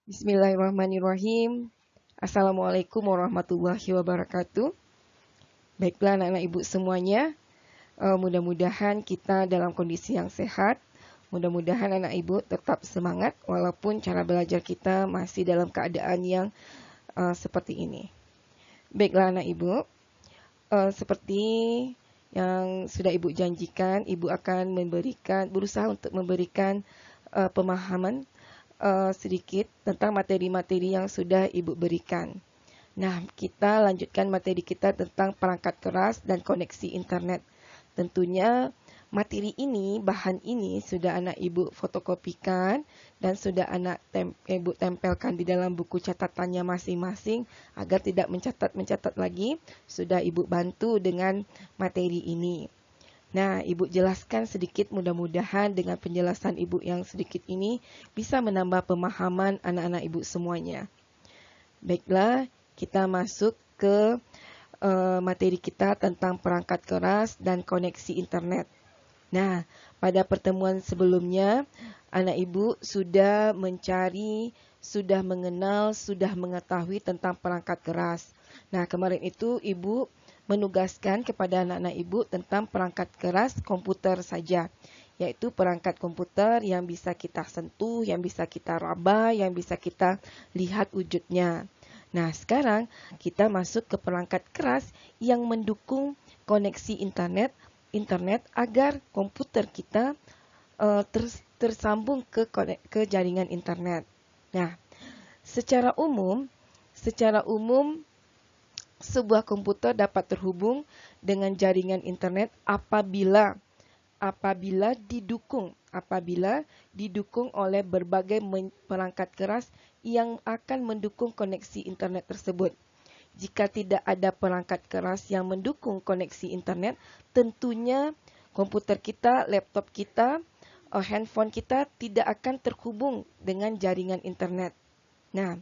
Bismillahirrahmanirrahim. Assalamualaikum warahmatullahi wabarakatuh. Baiklah anak-anak ibu semuanya, mudah-mudahan kita dalam kondisi yang sehat. Mudah-mudahan anak ibu tetap semangat walaupun cara belajar kita masih dalam keadaan yang seperti ini. Baiklah anak ibu, seperti yang sudah ibu janjikan, ibu akan berusaha untuk memberikan pemahaman sedikit tentang materi-materi yang sudah ibu berikan. Nah, kita lanjutkan materi kita tentang perangkat keras dan koneksi internet. Tentunya materi ini, bahan ini sudah anak ibu fotokopikan dan sudah ibu tempelkan di dalam buku catatannya masing-masing agar tidak mencatat lagi. Sudah ibu bantu dengan materi ini. Nah, ibu jelaskan sedikit, mudah-mudahan dengan penjelasan ibu yang sedikit ini bisa menambah pemahaman anak-anak ibu semuanya. Baiklah, kita masuk ke materi kita tentang perangkat keras dan koneksi internet. Nah, pada pertemuan sebelumnya, anak ibu sudah mencari, sudah mengenal, sudah mengetahui tentang perangkat keras. Nah, kemarin itu ibu menugaskan kepada anak-anak ibu tentang perangkat keras komputer saja, yaitu perangkat komputer yang bisa kita sentuh, yang bisa kita raba, yang bisa kita lihat wujudnya. Nah, sekarang kita masuk ke perangkat keras yang mendukung koneksi internet agar komputer kita tersambung ke jaringan internet. Nah, secara umum sebuah komputer dapat terhubung dengan jaringan internet apabila didukung oleh berbagai perangkat keras yang akan mendukung koneksi internet tersebut. Jika tidak ada perangkat keras yang mendukung koneksi internet, tentunya komputer kita, laptop kita, handphone kita tidak akan terhubung dengan jaringan internet. Nah,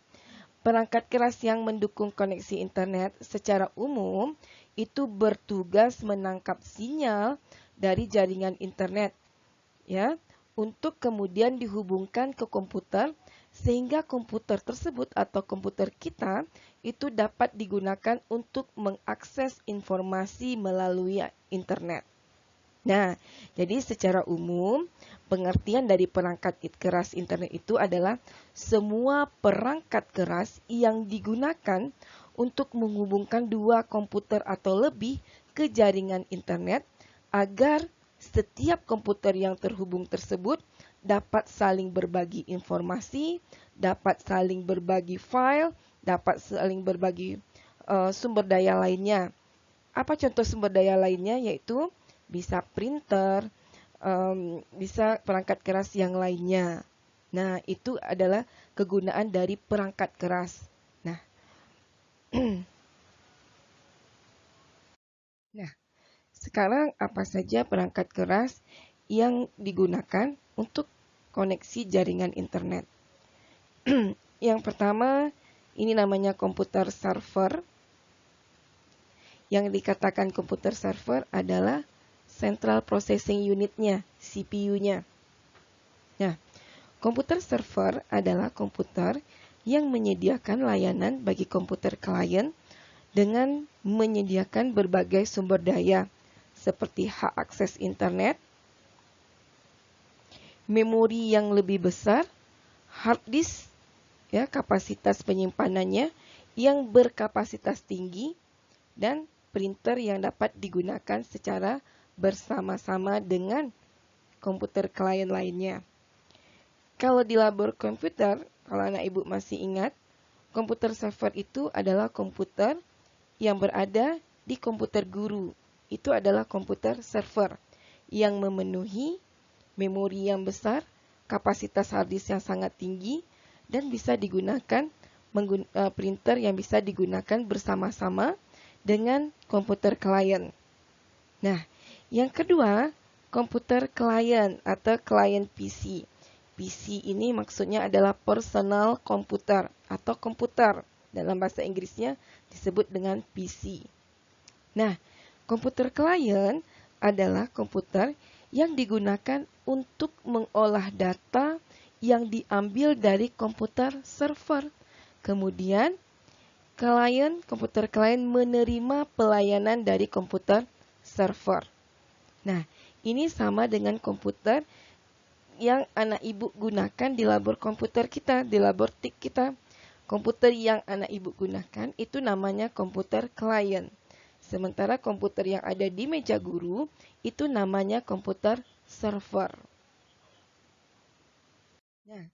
perangkat keras yang mendukung koneksi internet secara umum itu bertugas menangkap sinyal dari jaringan internet, ya, untuk kemudian dihubungkan ke komputer sehingga komputer tersebut atau komputer kita itu dapat digunakan untuk mengakses informasi melalui internet. Nah, jadi secara umum, pengertian dari perangkat keras internet itu adalah semua perangkat keras yang digunakan untuk menghubungkan dua komputer atau lebih ke jaringan internet agar setiap komputer yang terhubung tersebut dapat saling berbagi informasi, dapat saling berbagi file, dapat saling berbagi sumber daya lainnya. Apa contoh sumber daya lainnya? Yaitu bisa printer, bisa perangkat keras yang lainnya. Nah, itu adalah kegunaan dari perangkat keras. Nah, sekarang apa saja perangkat keras yang digunakan untuk koneksi jaringan internet? Yang pertama, ini namanya komputer server. Yang dikatakan komputer server adalah Central Processing Unit-nya, CPU-nya. Nah, komputer server adalah komputer yang menyediakan layanan bagi komputer klien dengan menyediakan berbagai sumber daya seperti hak akses internet, memori yang lebih besar, hard disk, ya, kapasitas penyimpanannya yang berkapasitas tinggi, dan printer yang dapat digunakan secara bersama-sama dengan komputer klien lainnya. Kalau di labor komputer, kalau anak ibu masih ingat, komputer server itu adalah komputer yang berada di komputer guru. Itu adalah komputer server yang memenuhi memori yang besar, kapasitas hard disk yang sangat tinggi, dan bisa digunakan printer yang bisa digunakan bersama-sama dengan komputer klien. Nah, yang kedua, komputer klien atau klien PC. PC ini maksudnya adalah personal komputer atau komputer. Dalam bahasa Inggrisnya disebut dengan PC. Nah, komputer klien adalah komputer yang digunakan untuk mengolah data yang diambil dari komputer server. Kemudian komputer klien menerima pelayanan dari komputer server. Nah, ini sama dengan komputer yang anak ibu gunakan di labor komputer kita, di labor TIK kita. Komputer yang anak ibu gunakan itu namanya komputer klien. Sementara komputer yang ada di meja guru itu namanya komputer server. Nah,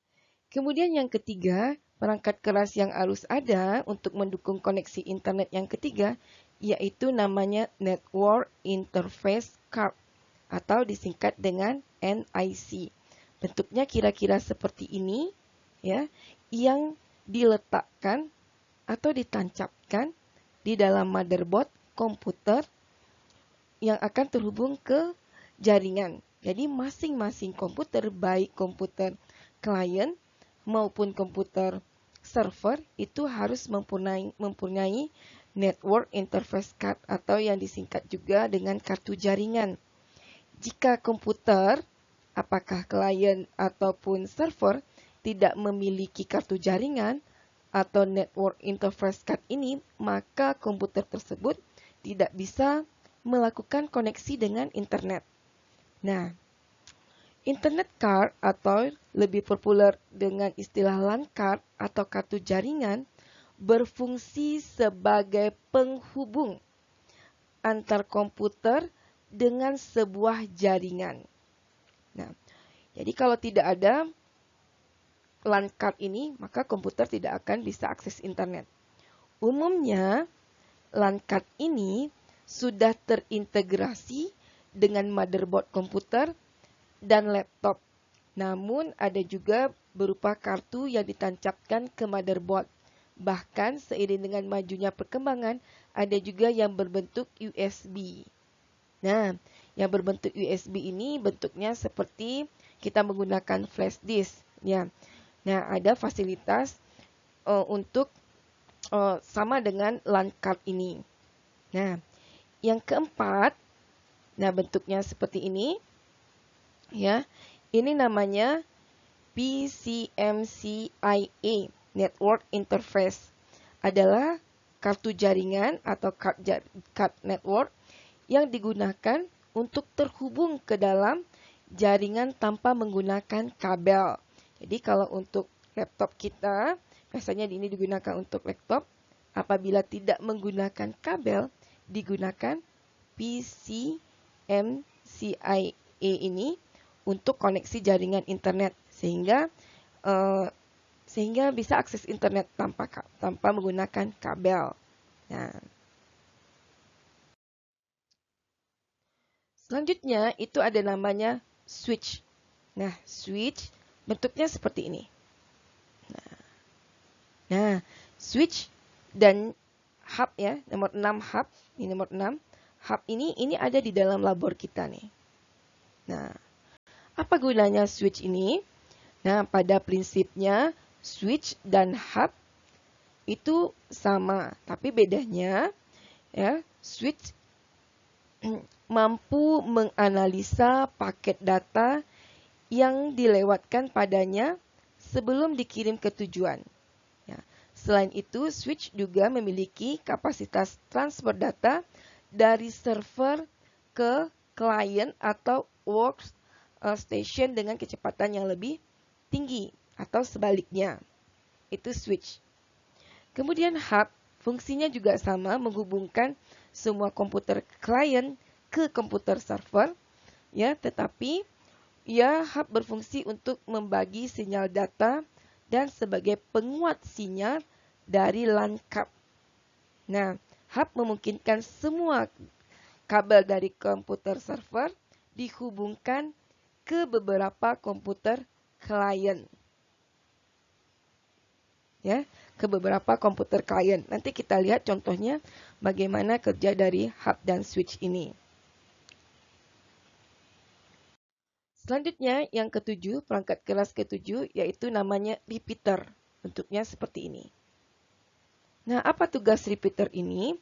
kemudian yang ketiga, perangkat keras yang harus ada untuk mendukung koneksi internet yang ketiga, yaitu namanya Network Interface Card atau disingkat dengan NIC. Bentuknya kira-kira seperti ini, ya, yang diletakkan atau ditancapkan di dalam motherboard komputer yang akan terhubung ke jaringan. Jadi masing-masing komputer, baik komputer klien maupun komputer server itu harus mempunyai Network Interface Card atau yang disingkat juga dengan kartu jaringan. Jika komputer, apakah klien ataupun server, tidak memiliki kartu jaringan atau Network Interface Card ini, maka komputer tersebut tidak bisa melakukan koneksi dengan internet. Nah, Internet card atau lebih populer dengan istilah LAN card atau kartu jaringan berfungsi sebagai penghubung antar komputer dengan sebuah jaringan. Nah, jadi kalau tidak ada LAN card ini, maka komputer tidak akan bisa akses internet. Umumnya, LAN card ini sudah terintegrasi dengan motherboard komputer dan laptop. Namun ada juga berupa kartu yang ditancapkan ke motherboard. Bahkan seiring dengan majunya perkembangan, ada juga yang berbentuk USB. Nah, yang berbentuk USB ini bentuknya seperti kita menggunakan flash disk. Ya. Nah, ada fasilitas untuk sama dengan LAN card ini. Nah, yang keempat, nah bentuknya seperti ini. Ya, ini namanya PCMCIA Network Interface. Adalah kartu jaringan atau card network yang digunakan untuk terhubung ke dalam jaringan tanpa menggunakan kabel. Jadi kalau untuk laptop kita, biasanya ini digunakan untuk laptop. Apabila tidak menggunakan kabel, digunakan PCMCIA ini untuk koneksi jaringan internet sehingga bisa akses internet tanpa menggunakan kabel. Nah, selanjutnya itu ada namanya switch. Nah, switch bentuknya seperti ini. Nah, switch dan hub ya, nomor 6 hub, ini nomor 6. Hub ini ada di dalam labor kita nih. Nah, apa gunanya switch ini? Nah, pada prinsipnya switch dan hub itu sama, tapi bedanya ya, switch mampu menganalisa paket data yang dilewatkan padanya sebelum dikirim ke tujuan. Ya. Selain itu, switch juga memiliki kapasitas transfer data dari server ke klien atau workstation dengan kecepatan yang lebih tinggi atau sebaliknya. Itu switch. Kemudian hub, fungsinya juga sama, menghubungkan semua komputer klien ke komputer server, ya, tetapi hub berfungsi untuk membagi sinyal data dan sebagai penguat sinyal dari LAN card. Nah, hub memungkinkan semua kabel dari komputer server dihubungkan ke beberapa komputer klien. Ya, ke beberapa komputer klien. Nanti kita lihat contohnya bagaimana kerja dari hub dan switch ini. Selanjutnya, yang ketujuh, perangkat keras ketujuh, yaitu namanya repeater. Bentuknya seperti ini. Nah, apa tugas repeater ini?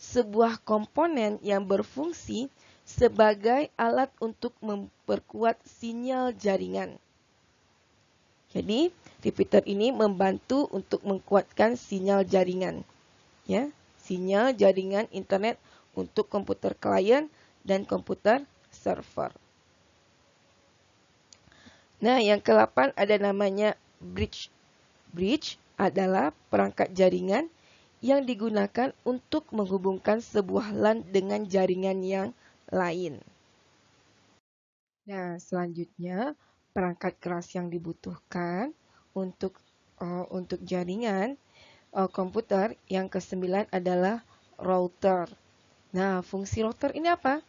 Sebuah komponen yang berfungsi sebagai alat untuk memperkuat sinyal jaringan. Jadi, repeater ini membantu untuk menguatkan sinyal jaringan. Ya, sinyal jaringan internet untuk komputer klien dan komputer server. Nah, yang ke-8 ada namanya bridge. Bridge adalah perangkat jaringan yang digunakan untuk menghubungkan sebuah LAN dengan jaringan yang lain. Nah, selanjutnya perangkat keras yang dibutuhkan untuk jaringan komputer yang ke-9 adalah router. Nah, fungsi router ini apa?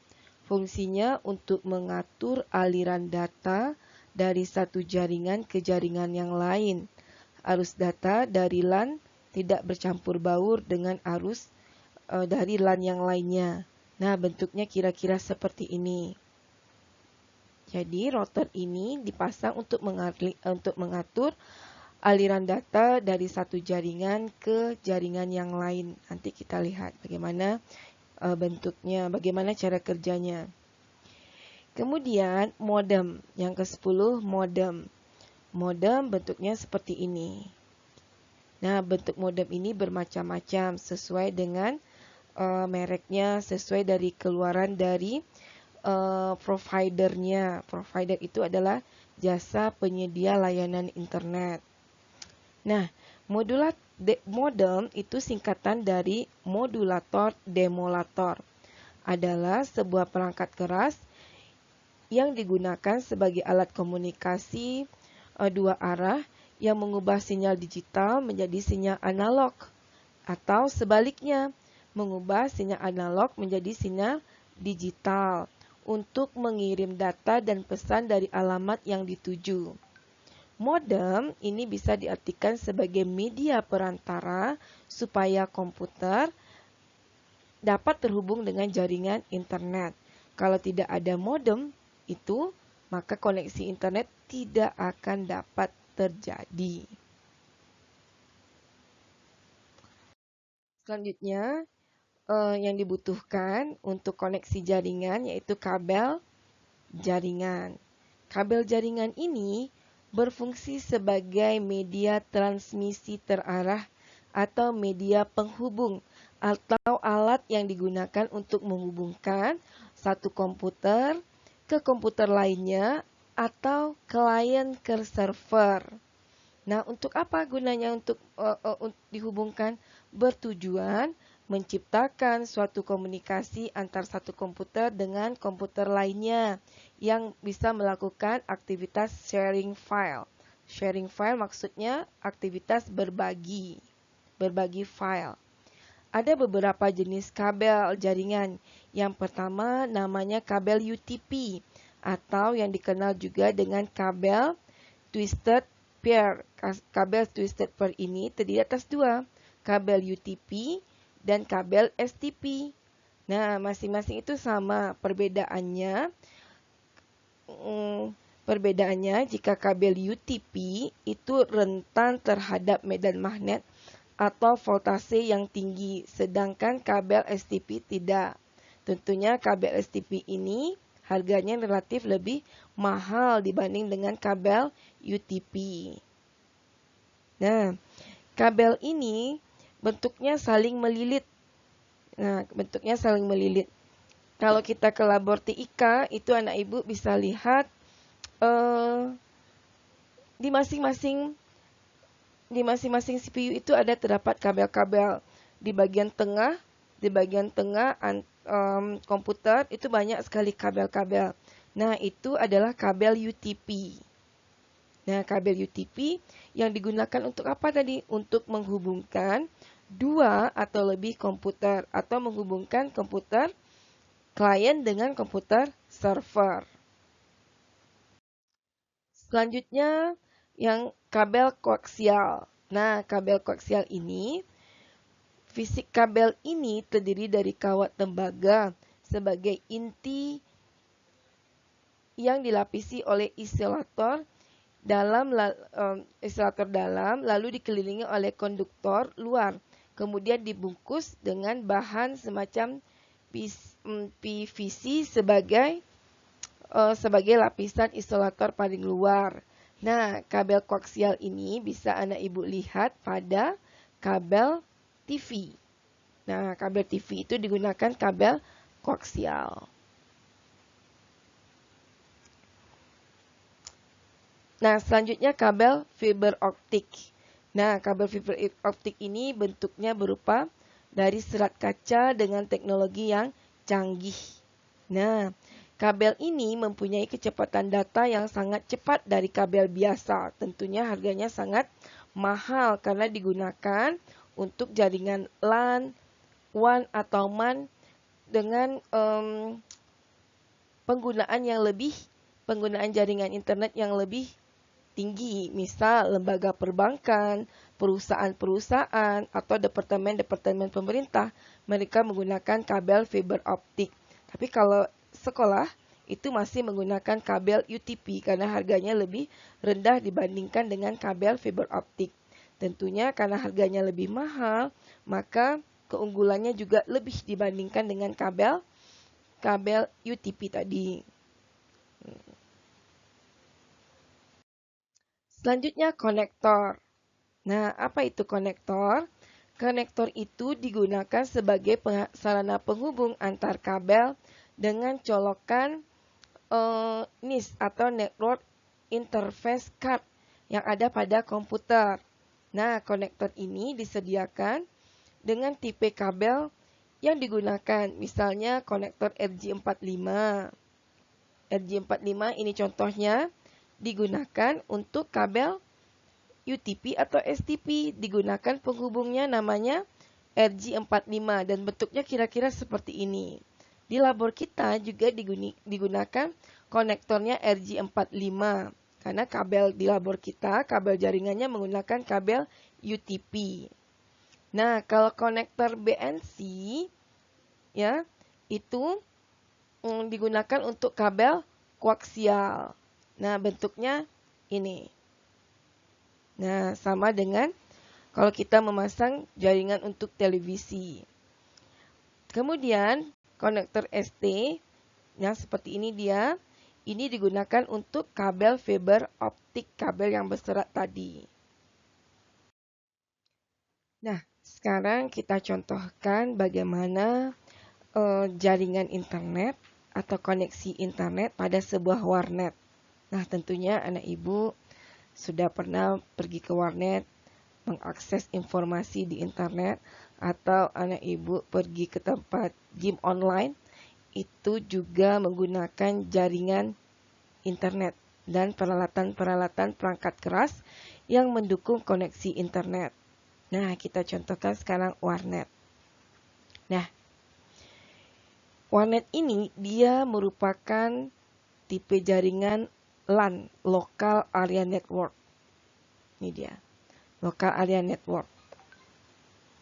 Fungsinya untuk mengatur aliran data dari satu jaringan ke jaringan yang lain. Arus data dari LAN tidak bercampur baur dengan arus dari LAN yang lainnya. Nah, bentuknya kira-kira seperti ini. Jadi, router ini dipasang untuk mengatur aliran data dari satu jaringan ke jaringan yang lain. Nanti kita lihat bagaimana bentuknya, bagaimana cara kerjanya. Kemudian modem, yang ke-10 modem. Modem bentuknya seperti ini. Nah, bentuk modem ini bermacam-macam sesuai dengan mereknya, sesuai dari keluaran dari providernya. Provider itu adalah jasa penyedia layanan internet. Nah, modem itu singkatan dari modulator demolator. Adalah sebuah perangkat keras yang digunakan sebagai alat komunikasi dua arah yang mengubah sinyal digital menjadi sinyal analog, atau sebaliknya, mengubah sinyal analog menjadi sinyal digital untuk mengirim data dan pesan dari alamat yang dituju. Modem ini bisa diartikan sebagai media perantara supaya komputer dapat terhubung dengan jaringan internet. Kalau tidak ada modem itu, maka koneksi internet tidak akan dapat terjadi. Selanjutnya, yang dibutuhkan untuk koneksi jaringan yaitu kabel jaringan. Kabel jaringan ini berfungsi sebagai media transmisi terarah atau media penghubung atau alat yang digunakan untuk menghubungkan satu komputer ke komputer lainnya atau klien ke server. Nah, untuk apa gunanya untuk dihubungkan? Bertujuan menciptakan suatu komunikasi antar satu komputer dengan komputer lainnya yang bisa melakukan aktivitas sharing file. Sharing file maksudnya aktivitas berbagi file. Ada beberapa jenis kabel jaringan. Yang pertama namanya kabel UTP atau yang dikenal juga dengan kabel twisted pair. Kabel twisted pair ini terdiri atas dua, kabel UTP dan kabel STP. Nah, masing-masing itu sama. Perbedaannya jika kabel UTP itu rentan terhadap medan magnet atau voltase yang tinggi, sedangkan kabel STP tidak. Tentunya kabel STP ini harganya relatif lebih mahal dibanding dengan kabel UTP. Nah, kabel ini bentuknya saling melilit. Kalau kita ke labor TIK, itu anak ibu bisa lihat di masing-masing CPU itu ada terdapat kabel-kabel. Di bagian tengah komputer itu banyak sekali kabel-kabel. Nah, itu adalah kabel UTP. Nah, kabel UTP yang digunakan untuk apa tadi? Untuk menghubungkan dua atau lebih komputer atau menghubungkan komputer klien dengan komputer server. Selanjutnya yang kabel koaksial. Nah, kabel koaksial ini, fisik kabel ini terdiri dari kawat tembaga sebagai inti yang dilapisi oleh isolator dalam, lalu dikelilingi oleh konduktor luar. Kemudian dibungkus dengan bahan semacam PVC sebagai lapisan isolator paling luar. Nah, kabel koaksial ini bisa anak ibu lihat pada kabel TV. Nah, kabel TV itu digunakan kabel koaksial. Nah, selanjutnya kabel fiber optik. Nah, kabel fiber optik ini bentuknya berupa dari serat kaca dengan teknologi yang canggih. Nah, kabel ini mempunyai kecepatan data yang sangat cepat dari kabel biasa. Tentunya harganya sangat mahal karena digunakan untuk jaringan LAN, WAN atau MAN dengan penggunaan jaringan internet yang lebih tinggi, misal lembaga perbankan, perusahaan-perusahaan, atau departemen-departemen pemerintah, mereka menggunakan kabel fiber optik. Tapi kalau sekolah, itu masih menggunakan kabel UTP karena harganya lebih rendah dibandingkan dengan kabel fiber optik. Tentunya karena harganya lebih mahal, maka keunggulannya juga lebih dibandingkan dengan kabel UTP tadi. Selanjutnya konektor. Nah, apa itu konektor? Konektor itu digunakan sebagai sarana penghubung antar kabel dengan colokan NIC atau Network Interface Card yang ada pada komputer. Nah, konektor ini disediakan dengan tipe kabel yang digunakan, misalnya konektor RJ45. RJ45 ini contohnya digunakan untuk kabel UTP atau STP, digunakan penghubungnya namanya RJ45 dan bentuknya kira-kira seperti ini. Di labor kita juga digunakan konektornya RJ45 karena kabel di labor kita, kabel jaringannya menggunakan kabel UTP. Nah, kalau konektor BNC ya, itu digunakan untuk kabel koaksial. Nah, bentuknya ini. Nah, sama dengan kalau kita memasang jaringan untuk televisi. Kemudian, konektor ST, yang seperti ini dia, ini digunakan untuk kabel fiber optik, kabel yang berserat tadi. Nah, sekarang kita contohkan bagaimana jaringan internet atau koneksi internet pada sebuah warnet. Nah, tentunya anak ibu sudah pernah pergi ke warnet, mengakses informasi di internet, atau anak ibu pergi ke tempat game online, itu juga menggunakan jaringan internet dan peralatan-peralatan perangkat keras yang mendukung koneksi internet. Nah, kita contohkan sekarang warnet. Nah, warnet ini dia merupakan tipe jaringan LAN, Local Area Network. Ini dia, Local Area Network.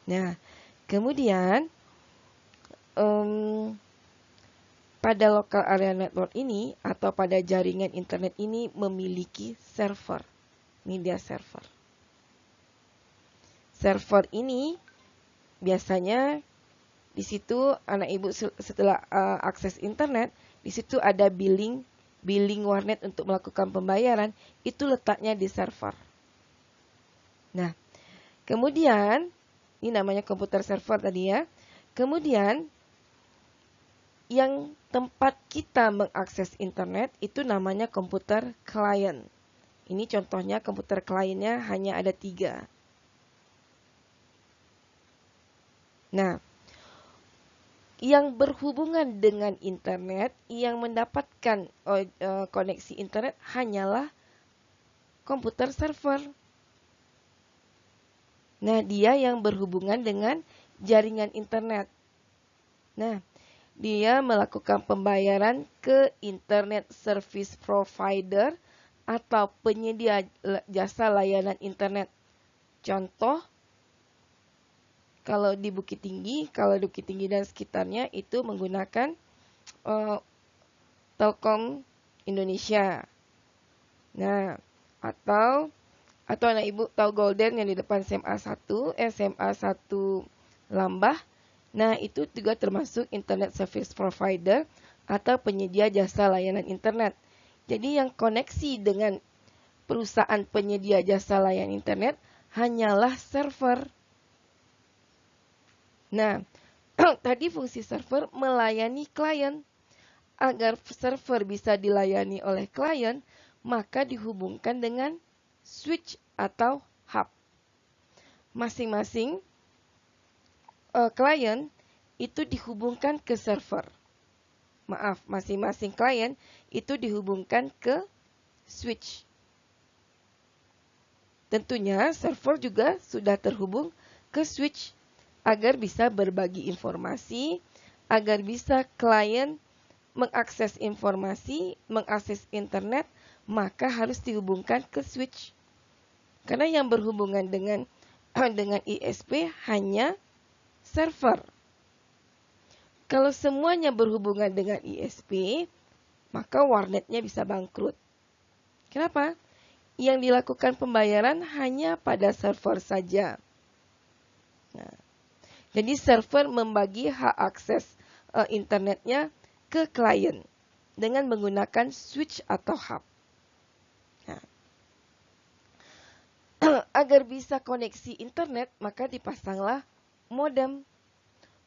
Nah, kemudian pada Local Area Network ini atau pada jaringan internet ini memiliki server. Ini dia server. Server ini biasanya di situ anak ibu setelah akses internet, di situ ada billing warnet untuk melakukan pembayaran, itu letaknya di server. Nah, kemudian ini namanya komputer server tadi ya. Kemudian yang tempat kita mengakses internet itu namanya komputer client. Ini contohnya komputer kliennya hanya ada 3. Nah, yang berhubungan dengan internet, yang mendapatkan koneksi internet hanyalah komputer server. Nah, dia yang berhubungan dengan jaringan internet. Nah, dia melakukan pembayaran ke internet service provider atau penyedia jasa layanan internet. Contoh, kalau di Bukit Tinggi dan sekitarnya itu menggunakan Telkom Indonesia. Nah, atau anak ibu tahu Golden yang di depan SMA 1 Lambah. Nah, itu juga termasuk internet service provider atau penyedia jasa layanan internet. Jadi yang koneksi dengan perusahaan penyedia jasa layanan internet hanyalah server. Nah, tadi fungsi server melayani klien. Agar server bisa dilayani oleh klien, maka dihubungkan dengan switch atau hub. Masing-masing klien itu dihubungkan ke server. Maaf, masing-masing klien itu dihubungkan ke switch. Tentunya server juga sudah terhubung ke switch agar bisa berbagi informasi, agar bisa klien mengakses informasi, mengakses internet, maka harus dihubungkan ke switch. Karena yang berhubungan dengan ISP hanya server. Kalau semuanya berhubungan dengan ISP, maka warnetnya bisa bangkrut. Kenapa? Yang dilakukan pembayaran hanya pada server saja. Nah, jadi server membagi hak akses internetnya ke klien dengan menggunakan switch atau hub. Nah, agar bisa koneksi internet, maka dipasanglah modem.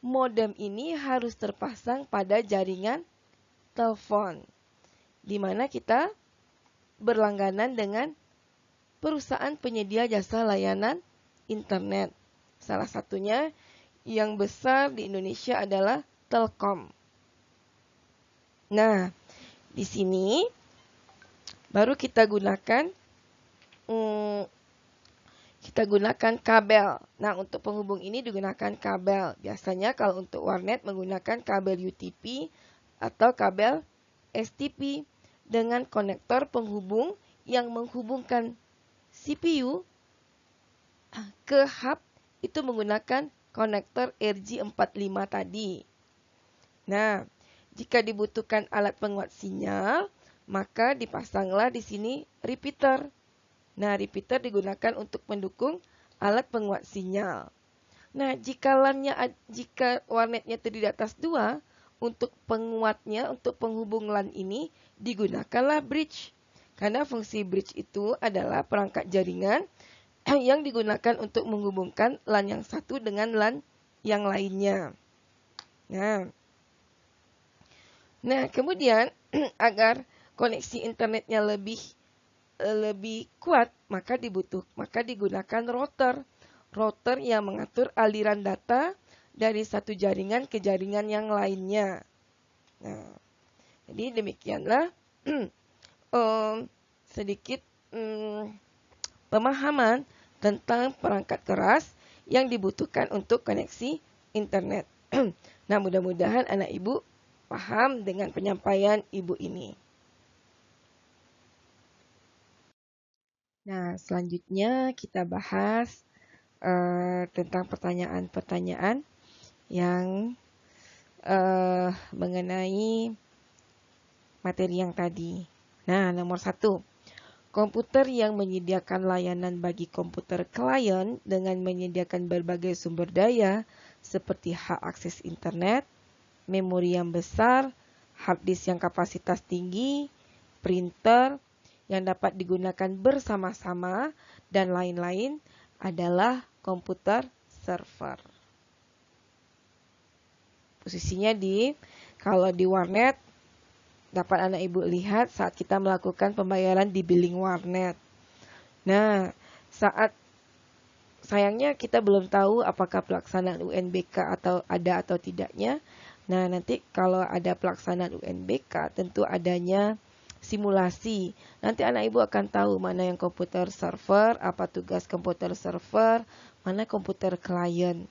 Modem ini harus terpasang pada jaringan telepon, di mana kita berlangganan dengan perusahaan penyedia jasa layanan internet. Salah satunya yang besar di Indonesia adalah Telkom. Nah, di sini baru kita gunakan kabel. Nah, untuk penghubung ini digunakan kabel. Biasanya kalau untuk warnet menggunakan kabel UTP atau kabel STP dengan konektor penghubung yang menghubungkan CPU ke hub itu menggunakan konektor RJ45 tadi. Nah, jika dibutuhkan alat penguat sinyal, maka dipasanglah di sini repeater. Nah, repeater digunakan untuk mendukung alat penguat sinyal. Nah, jika warnetnya terdiri atas 2, untuk penguatnya, untuk penghubung LAN ini digunakanlah bridge. Karena fungsi bridge itu adalah perangkat jaringan yang digunakan untuk menghubungkan LAN yang satu dengan LAN yang lainnya. Nah, kemudian agar koneksi internetnya lebih kuat, maka digunakan router. Router yang mengatur aliran data dari satu jaringan ke jaringan yang lainnya. Nah, jadi demikianlah sedikit pemahaman tentang perangkat keras yang dibutuhkan untuk koneksi internet. Nah, mudah-mudahan anak ibu paham dengan penyampaian ibu ini. Nah, selanjutnya kita bahas tentang pertanyaan-pertanyaan yang mengenai materi yang tadi. Nah, nomor 1. Komputer yang menyediakan layanan bagi komputer klien dengan menyediakan berbagai sumber daya seperti hak akses internet, memori yang besar, hard disk yang kapasitas tinggi, printer yang dapat digunakan bersama-sama, dan lain-lain adalah komputer server. Posisinya kalau di warnet, dapat anak ibu lihat saat kita melakukan pembayaran di billing warnet. Nah, sayangnya kita belum tahu apakah pelaksanaan UNBK ada atau tidaknya. Nah, nanti kalau ada pelaksanaan UNBK, tentu adanya simulasi. Nanti anak ibu akan tahu mana yang komputer server, apa tugas komputer server, mana komputer klien.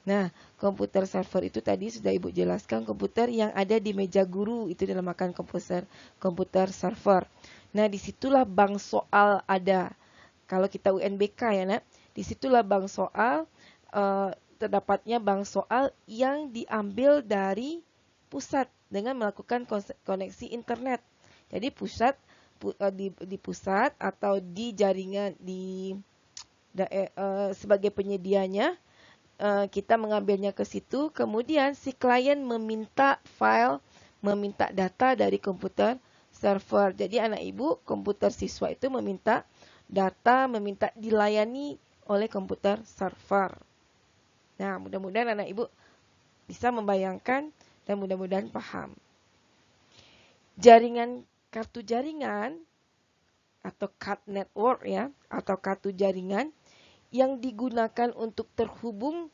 Nah, komputer server itu tadi sudah ibu jelaskan, komputer yang ada di meja guru, itu dinamakan komputer server. Nah, disitulah bank soal ada. Kalau kita UNBK ya nak, disitulah bank soal, terdapatnya bank soal yang diambil dari pusat dengan melakukan koneksi internet. Jadi di pusat atau di jaringan sebagai penyedianya, kita mengambilnya ke situ, kemudian si klien meminta data dari komputer server. Jadi anak ibu, komputer siswa itu meminta data meminta dilayani oleh komputer server. Nah, mudah-mudahan anak ibu bisa membayangkan dan mudah-mudahan paham. Jaringan, kartu jaringan atau card network ya, atau kartu jaringan yang digunakan untuk terhubung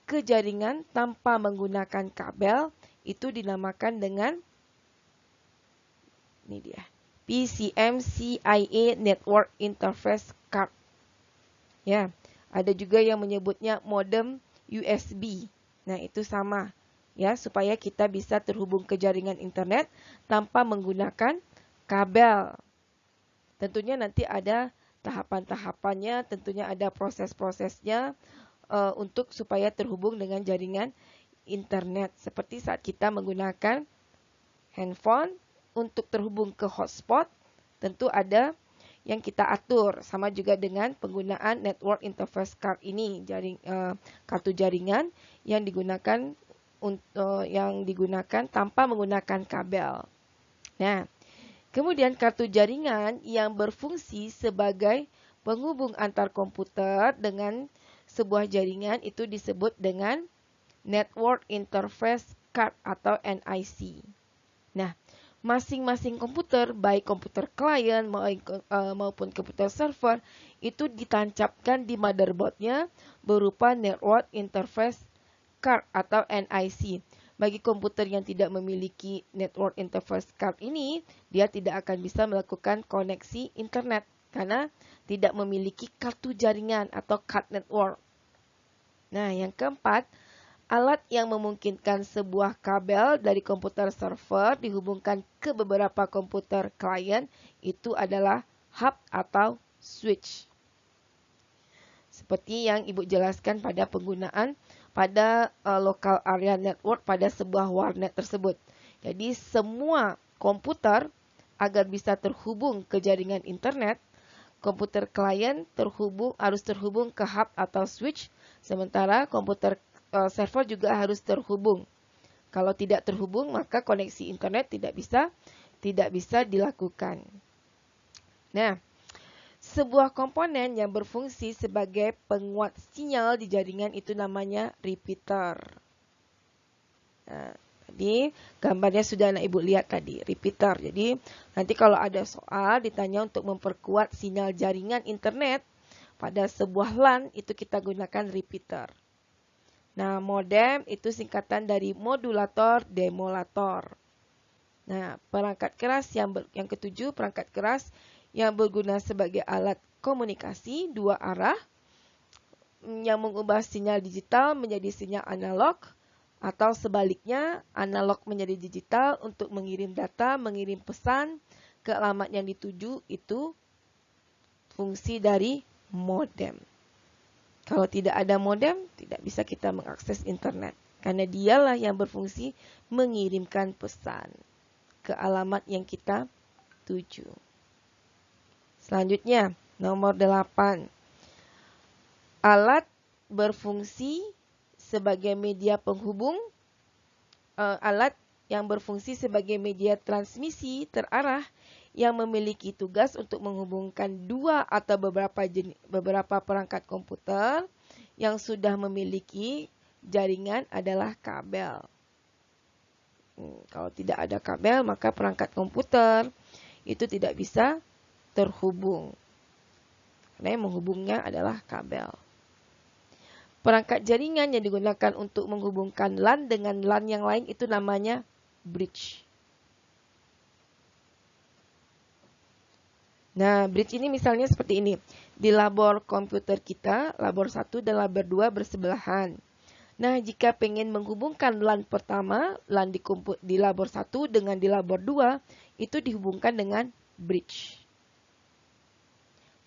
ke jaringan tanpa menggunakan kabel itu dinamakan dengan ini dia, PCMCIA Network Interface Card. Ya, ada juga yang menyebutnya modem USB. Nah, itu sama ya, supaya kita bisa terhubung ke jaringan internet tanpa menggunakan kabel. Tentunya nanti ada tahapan-tahapannya, tentunya ada proses-prosesnya untuk supaya terhubung dengan jaringan internet. Seperti saat kita menggunakan handphone untuk terhubung ke hotspot, tentu ada yang kita atur. Sama juga dengan penggunaan network interface card ini, kartu jaringan yang digunakan tanpa menggunakan kabel. Nah, kemudian kartu jaringan yang berfungsi sebagai penghubung antar komputer dengan sebuah jaringan itu disebut dengan Network Interface Card atau NIC. Nah, masing-masing komputer, baik komputer klien maupun komputer server, itu ditancapkan di motherboardnya berupa Network Interface Card atau NIC. Bagi komputer yang tidak memiliki Network Interface Card ini, dia tidak akan bisa melakukan koneksi internet karena tidak memiliki kartu jaringan atau card network. Nah, yang keempat, alat yang memungkinkan sebuah kabel dari komputer server dihubungkan ke beberapa komputer klien itu adalah hub atau switch. Seperti yang Ibu jelaskan pada penggunaan pada local area network pada sebuah warnet tersebut. Jadi semua komputer agar bisa terhubung ke jaringan internet, komputer klien harus terhubung ke hub atau switch, sementara komputer server juga harus terhubung. Kalau tidak terhubung, maka koneksi internet tidak bisa dilakukan. Nah, sebuah komponen yang berfungsi sebagai penguat sinyal di jaringan itu namanya repeater. Nah, tadi gambarnya sudah anak ibu lihat tadi, repeater. Jadi nanti kalau ada soal ditanya untuk memperkuat sinyal jaringan internet pada sebuah LAN, itu kita gunakan repeater. Nah, modem itu singkatan dari modulator demolator. Nah, perangkat keras yang ketujuh, perangkat keras yang berguna sebagai alat komunikasi dua arah yang mengubah sinyal digital menjadi sinyal analog atau sebaliknya analog menjadi digital untuk mengirim data, mengirim pesan ke alamat yang dituju, itu fungsi dari modem. Kalau tidak ada modem, tidak bisa kita mengakses internet. Karena dialah yang berfungsi mengirimkan pesan ke alamat yang kita tuju. Selanjutnya, nomor 8. Alat berfungsi sebagai media penghubung. Alat yang berfungsi sebagai media transmisi terarah yang memiliki tugas untuk menghubungkan dua atau beberapa perangkat komputer yang sudah memiliki jaringan adalah kabel. Kalau tidak ada kabel, maka perangkat komputer itu tidak bisa terhubung. Karena yang menghubungnya adalah kabel. Perangkat jaringan yang digunakan untuk menghubungkan LAN dengan LAN yang lain itu namanya bridge. Nah, bridge ini misalnya seperti ini. Di labor komputer kita, labor 1 dan labor 2 bersebelahan. Nah, jika pengen menghubungkan LAN pertama, LAN di labor 1 dengan di labor 2, itu dihubungkan dengan bridge.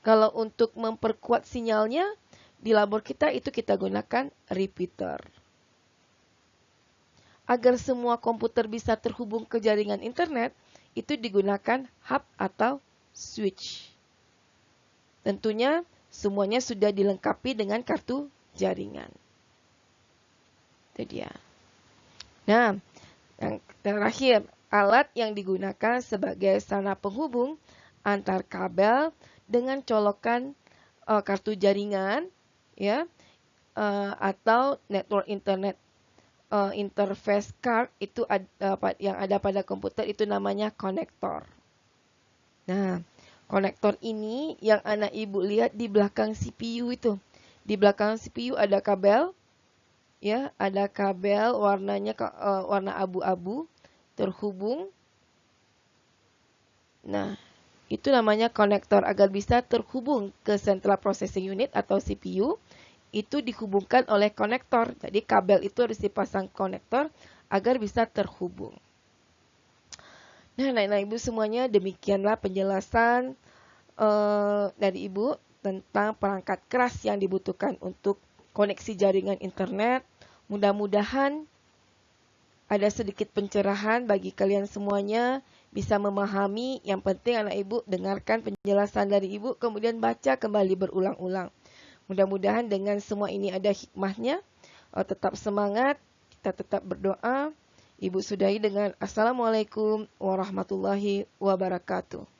Kalau untuk memperkuat sinyalnya, di labor kita itu kita gunakan repeater. Agar semua komputer bisa terhubung ke jaringan internet, itu digunakan hub atau switch. Tentunya semuanya sudah dilengkapi dengan kartu jaringan. Itu dia. Nah, yang terakhir, alat yang digunakan sebagai sarana penghubung antar kabel dengan colokan kartu jaringan, ya, atau network internet interface card itu yang ada pada komputer itu namanya konektor. Nah, konektor ini yang anak ibu lihat di belakang CPU itu. Di belakang CPU ada kabel, ya, ada kabel warnanya warna abu-abu terhubung. Nah, itu namanya konektor. Agar bisa terhubung ke Central Processing Unit atau CPU, itu dihubungkan oleh konektor. Jadi kabel itu harus dipasang konektor agar bisa terhubung. Nah, anak-anak ibu semuanya, demikianlah penjelasan dari ibu tentang perangkat keras yang dibutuhkan untuk koneksi jaringan internet. Mudah-mudahan ada sedikit pencerahan bagi kalian semuanya, bisa memahami. Yang penting anak ibu dengarkan penjelasan dari ibu, kemudian baca kembali berulang-ulang. Mudah-mudahan dengan semua ini ada hikmahnya. Tetap semangat, kita tetap berdoa. Ibu sudahi dengan Assalamualaikum warahmatullahi wabarakatuh.